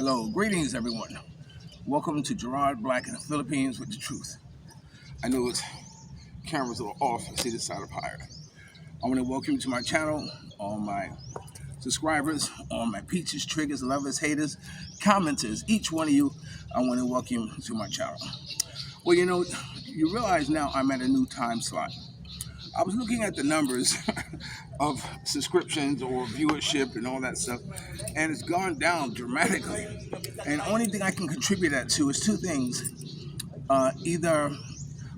Hello, greetings everyone. Welcome to Gerard Black in the Philippines with the truth. I know it's camera's a little off. I see this side up higher. I want to welcome you to my channel, all my subscribers, all my peaches, triggers, lovers, haters, commenters, each one of you, I want to welcome you to my channel. Well, you realize now I'm at a new time slot. I was looking at the numbers of subscriptions or viewership and all that stuff, and it's gone down dramatically. And the only thing I can contribute that to is two things. Either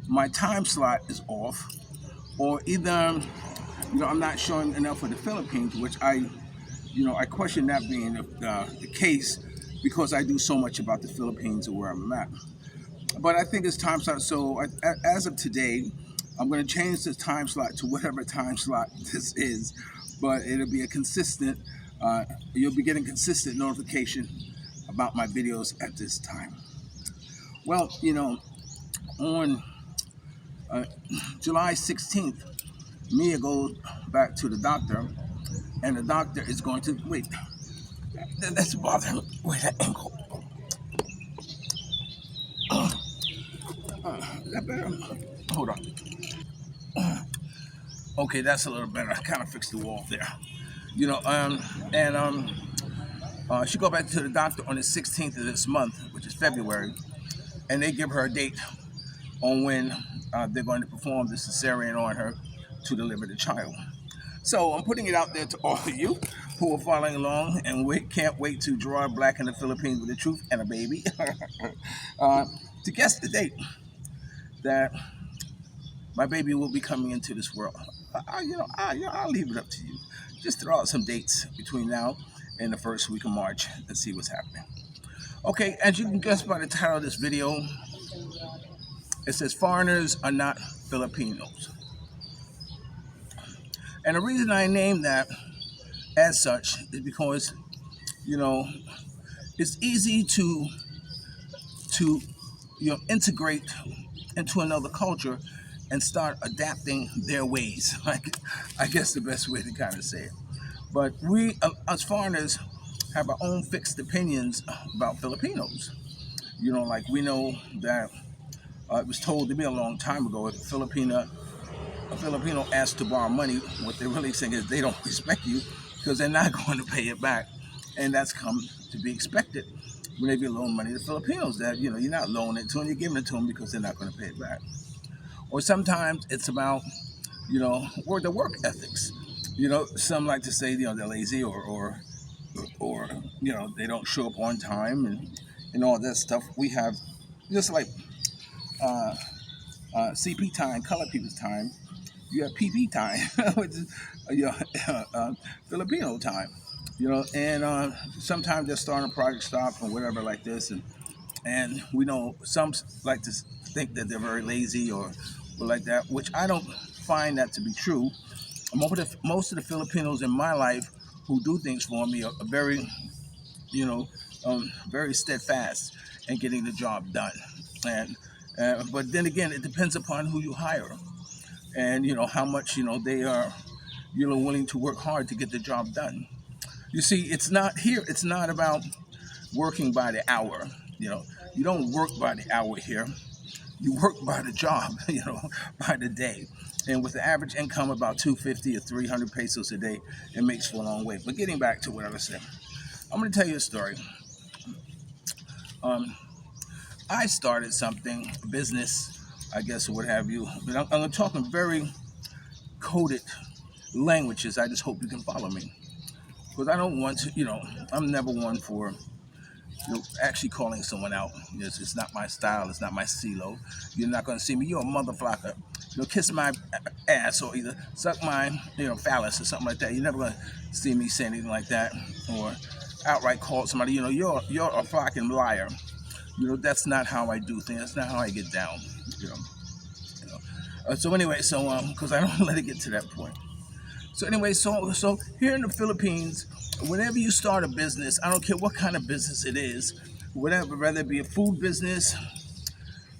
my time slot is off, or either I'm not showing enough for the Philippines, which I question that being the case because I do so much about the Philippines and where I'm at. But I think it's time slot. So as of today, I'm going to change the time slot to whatever time slot this is, but it'll be a consistent, you'll be getting consistent notification about my videos at this time. Well, on July 16th, Mia goes back to the doctor, and the doctor is going to, wait, that's bothering me. Wait, that ankle. Is that better? Hold on. Okay, that's a little better. I kind of fixed the wall there. She go back to the doctor on the 16th of this month, which is February, and they give her a date on when they're going to perform the cesarean on her to deliver the child. So I'm putting it out there to all of you who are following along and can't wait to Gerard Black in the Philippines with the truth and a baby to guess the date that my baby will be coming into this world. I'll leave it up to you. Just throw out some dates between now and the first week of March and see what's happening. Okay, as you can guess by the title of this video, it says foreigners are not Filipinos. And the reason I named that as such is because, it's easy to integrate into another culture and start adapting their ways. I guess the best way to kind of say it. But we, as foreigners, have our own fixed opinions about Filipinos. Like we know that it was told to me a long time ago, if a Filipino asks to borrow money, what they're really saying is they don't respect you because they're not going to pay it back. And that's come to be expected whenever you loan money to Filipinos, that you're not loaning it to them, you're giving it to them because they're not going to pay it back. Or sometimes it's about, the work ethics. Some like to say, they're lazy or they don't show up on time and all that stuff. We have just like CP time, colored people's time. You have PP time, which is Filipino time. And sometimes they're starting a project stop or whatever like this, and we know some like to think that they're very lazy or like that, which I don't find that to be true. Most of the Filipinos in my life who do things for me are very, very steadfast in getting the job done. And but then again, it depends upon who you hire, and how much they are, willing to work hard to get the job done. You see, it's not about working by the hour. You don't work by the hour here. You work by the job, by the day. And with the average income about 250 or 300 pesos a day, it makes for a long way. But getting back to what I was saying, I'm going to tell you a story. I started something, a business, I guess, or what have you. But I'm talking very coded languages. I just hope you can follow me. Because I don't want to, I'm never one for actually calling someone out. It's not my style. It's not my stilo. You're not going to see me. You're a mother flocker. Kiss my ass or either suck my, phallus or something like that. You're never going to see me say anything like that or outright call somebody, you're a fucking liar. That's not how I do things. That's not how I get down. So anyway, because I don't let it get to that point. So anyway, so here in the Philippines, whenever you start a business, I don't care what kind of business it is, whatever, whether it be a food business,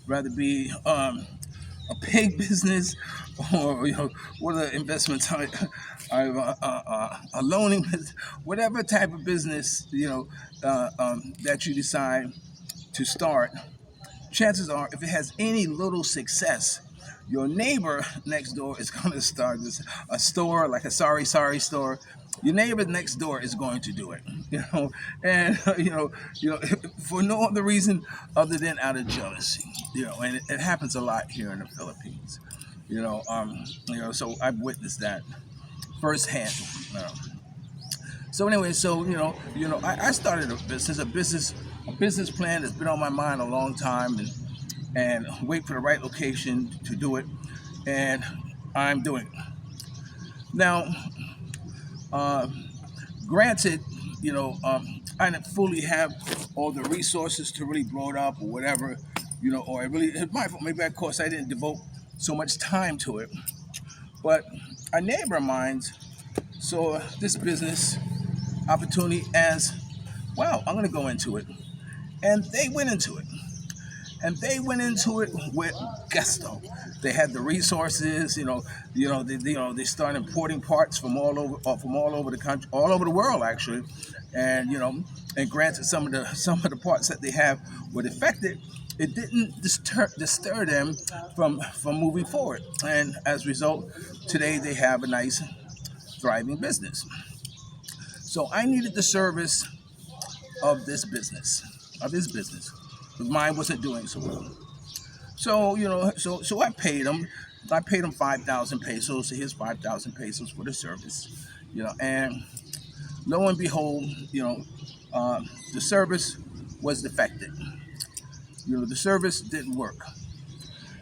whether it be a pig business, or what are investment type, a loaning business, whatever type of business that you decide to start. Chances are, if it has any little success, your neighbor next door is going to start a store, like a sorry store. Your neighbor next door is going to do it, and for no other reason other than out of jealousy, and it happens a lot here in the Philippines, so I've witnessed that firsthand. So anyway, I started a business plan that's been on my mind a long time, and wait for the right location to do it, and I'm doing it now. Uh, Granted, I didn't fully have all the resources to really blow it up or whatever, or I really, it's my fault. Maybe of course I didn't devote so much time to it, but a neighbor of mine saw this business opportunity as, wow, I'm going to go into it, and they went into it. And they went into it with gusto. They had the resources, they started importing parts from all over the country, all over the world actually, and and granted, some of the parts that they have were defective. It didn't disturb them from moving forward, and as a result, today they have a nice, thriving business. So I needed the service of this business, because mine wasn't doing so well. So I paid him. I paid him 5,000 pesos. So here's 5,000 pesos for the service, and lo and behold, the service was defective. The service didn't work.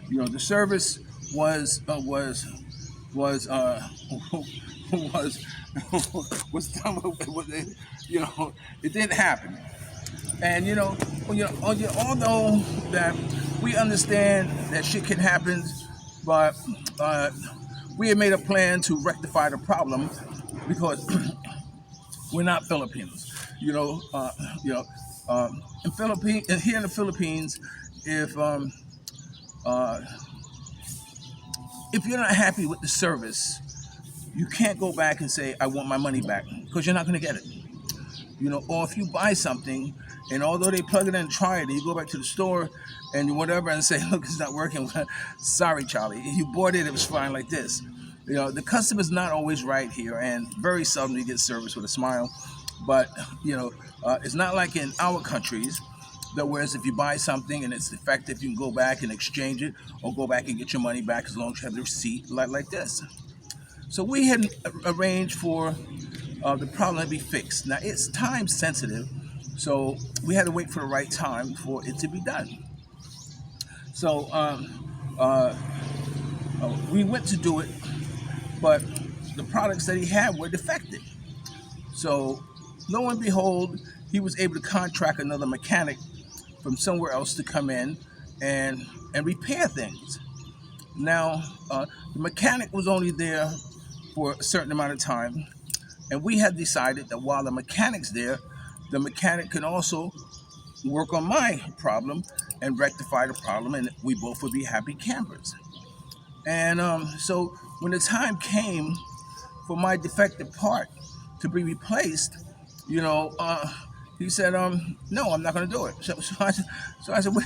The service was was was done with it. It didn't happen. And although that we understand that shit can happen, but we had made a plan to rectify the problem, because we're not Filipinos. Here in the Philippines, uh, if you're not happy with the service, you can't go back and say I want my money back, because you're not going to get it. Or if you buy something, and although they plug it in and try it, and you go back to the store and whatever and say, look, it's not working. Sorry, Charlie, you bought it, it was fine like this. The customer's not always right here, and very seldom you get service with a smile. But it's not like in our countries, that whereas if you buy something and it's defective, you can go back and exchange it, or go back and get your money back as long as you have the receipt, like this. So we had arranged for the problem to be fixed. Now it's time sensitive, so we had to wait for the right time for it to be done. So uh, we went to do it, but the products that he had were defective. So lo and behold, he was able to contract another mechanic from somewhere else to come in and repair things. Now, the mechanic was only there for a certain amount of time, and we had decided that while the mechanic's there, the mechanic can also work on my problem and rectify the problem, and we both would be happy campers. And so when the time came for my defective part to be replaced, you know, uh, he said, no, I'm not going to do it. So I said, wait.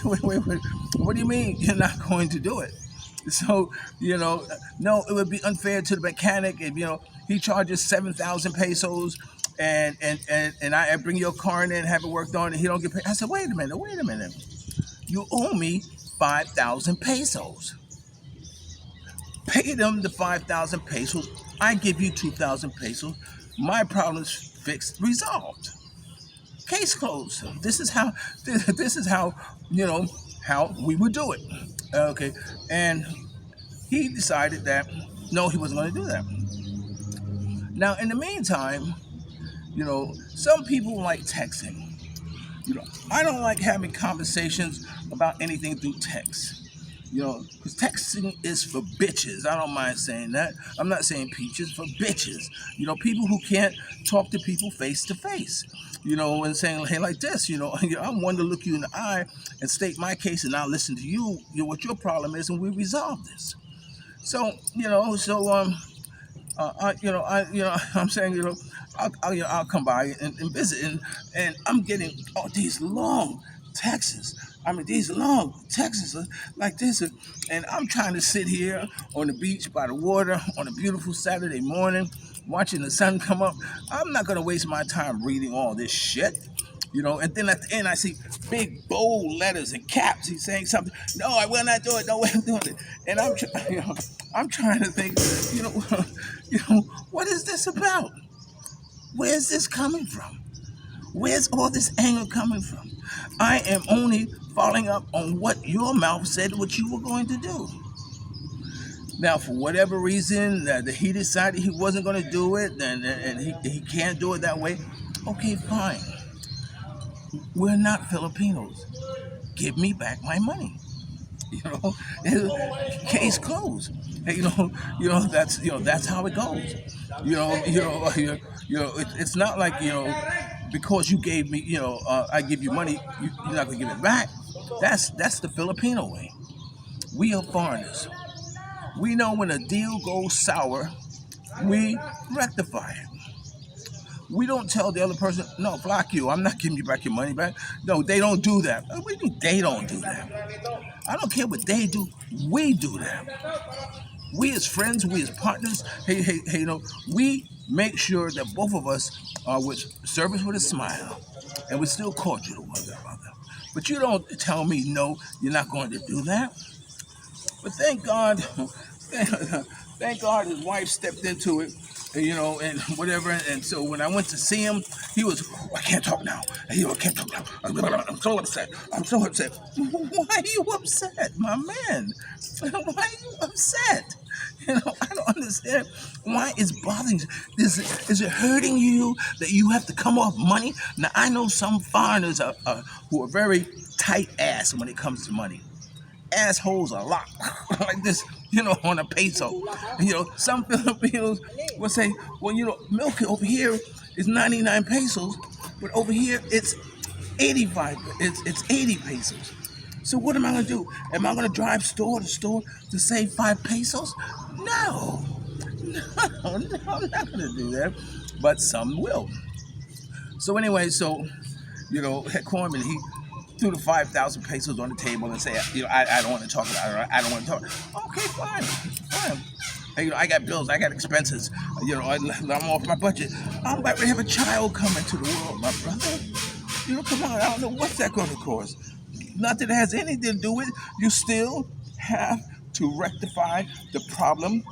What do you mean you're not going to do it? So, no, it would be unfair to the mechanic if, he charges 7,000 pesos and I bring your car in and have it worked on and he don't get paid. I said, wait a minute. You owe me 5,000 pesos. Pay them the 5,000 pesos. I give you 2,000 pesos. My problem is fixed, resolved. Case closed. This is how, how we would do it. Okay. And he decided that no, he wasn't going to do that. Now, in the meantime, some people like texting. I don't like having conversations about anything through text. Because texting is for bitches. I don't mind saying that. I'm not saying peaches, for bitches. People who can't talk to people face to face. and saying, hey, like this, I'm one to look you in the eye and state my case, and I'll listen to you, what your problem is, and we resolve this. So, I'm saying, I'll come by and visit, and I'm getting these long texts. I mean, these long texts like this, and I'm trying to sit here on the beach by the water on a beautiful Saturday morning, watching the sun come up. I'm not gonna waste my time reading all this shit. And then at the end I see big bold letters and caps. He's saying something. No, I will not do it. No way I'm doing it. And I'm trying to think. What is this about? Where's this coming from? Where's all this anger coming from? I am only following up on what your mouth said what you were going to do. Now, for whatever reason, that he decided he wasn't going to do it, and he can't do it that way. Okay, fine. We're not Filipinos. Give me back my money. Case closed. Hey, that's how it goes. It's not like because you gave me, I give you money, you're not gonna give it back. That's the Filipino way. We are foreigners. We know when a deal goes sour, we rectify it. We don't tell the other person, no, block you. I'm not giving you back your money back. No, they don't do that. What do you mean they don't do that? I don't care what they do. We do that. We as friends, we as partners, hey, we make sure that both of us are with service with a smile, and we're still cordial to one another. But you don't tell me, no, you're not going to do that. But thank God, thank God his wife stepped into it, and whatever. And so when I went to see him, he was, I can't talk now. I can't talk now. I'm so upset. I'm so upset. Why are you upset, my man? Why are you upset? I don't understand why it's bothering you. Is it hurting you that you have to come off money? Now, I know some foreigners who are very tight ass when it comes to money. Assholes a lot like this, on a peso. Some Filipinos will say, well, milk over here is 99 pesos, but over here it's 85. It's 80 pesos. So what am I gonna do? Am I gonna drive store to store to save 5 pesos? No, I'm not gonna do that. But some will. So anyway, Head Corman, he threw the 5,000 pesos on the table and say, I don't want to talk about it. I don't want to talk. Okay, fine. And, I got bills, I got expenses. I'm off my budget. I'm about to have a child come into the world, my brother. Come on, I don't know what's that going to cost. Not that it has anything to do with it. You still have to rectify the problem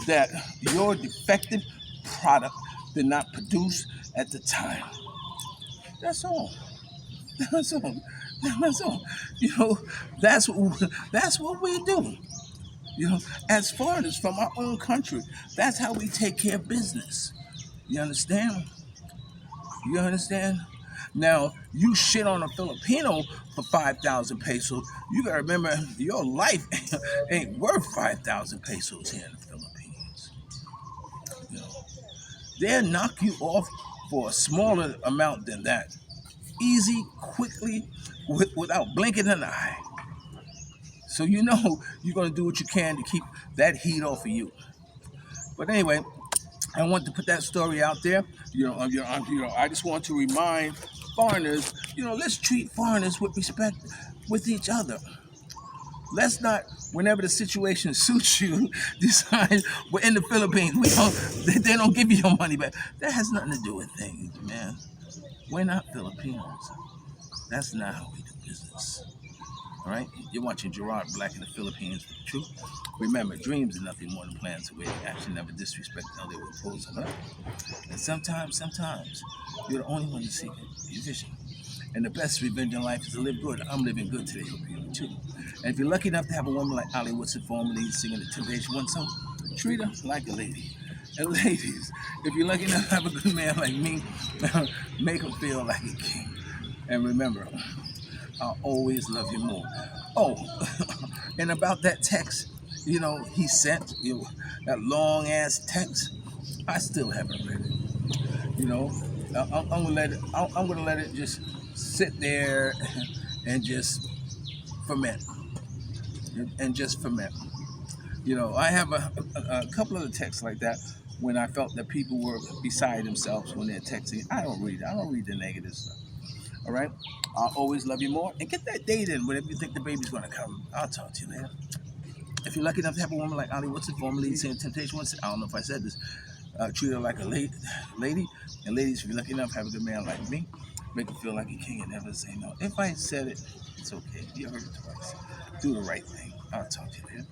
that your defective product did not produce at the time. That's all. That's all. That's all. That's what we do. As foreigners from our own country, that's how we take care of business. You understand? You understand? Now, you shit on a Filipino for 5,000 pesos. You gotta remember, your life ain't worth 5,000 pesos here in the Philippines. They'll knock you off for a smaller amount than that. Easy, quickly, without blinking an eye. So you're going to do what you can to keep that heat off of you. But anyway, I want to put that story out there. I just want to remind foreigners, let's treat foreigners with respect with each other. Let's not, whenever the situation suits you, decide we're in the Philippines. They don't give you your money back. That has nothing to do with things, man. We're not Filipinos. That's not how we do business. All right? You're watching Gerard, Black in the Philippines for the truth. Remember, dreams are nothing more than plans away. Action never disrespect how they were imposed on us. And sometimes, you're the only one to seek your vision. And the best revenge in life is to live good. I'm living good today. Hope you do too. And if you're lucky enough to have a woman like Ali Woodson formerly singing the Temptation One song, treat her like a lady. And ladies, if you're lucky enough to have a good man like me, make him feel like a king. And remember, I'll always love you more. Oh, and about that text, he sent that long ass text. I still haven't read it. I'm gonna let it just sit there and just ferment and just ferment. You know, I have a couple of the texts like that when I felt that people were beside themselves when they're texting. I don't read it. I don't read the negative stuff. All right. I'll always love you more and get that date in whenever you think the baby's gonna come. I'll talk to you later. If you're lucky enough to have a woman like Ali Woodson, formerly saying Temptation Woodson, I don't know if I said this, treat her like a lady. And ladies, if you're lucky enough to have a good man like me, make her feel like a king and never say no. If I said it, it's okay. You heard it twice. Do the right thing. I'll talk to you later.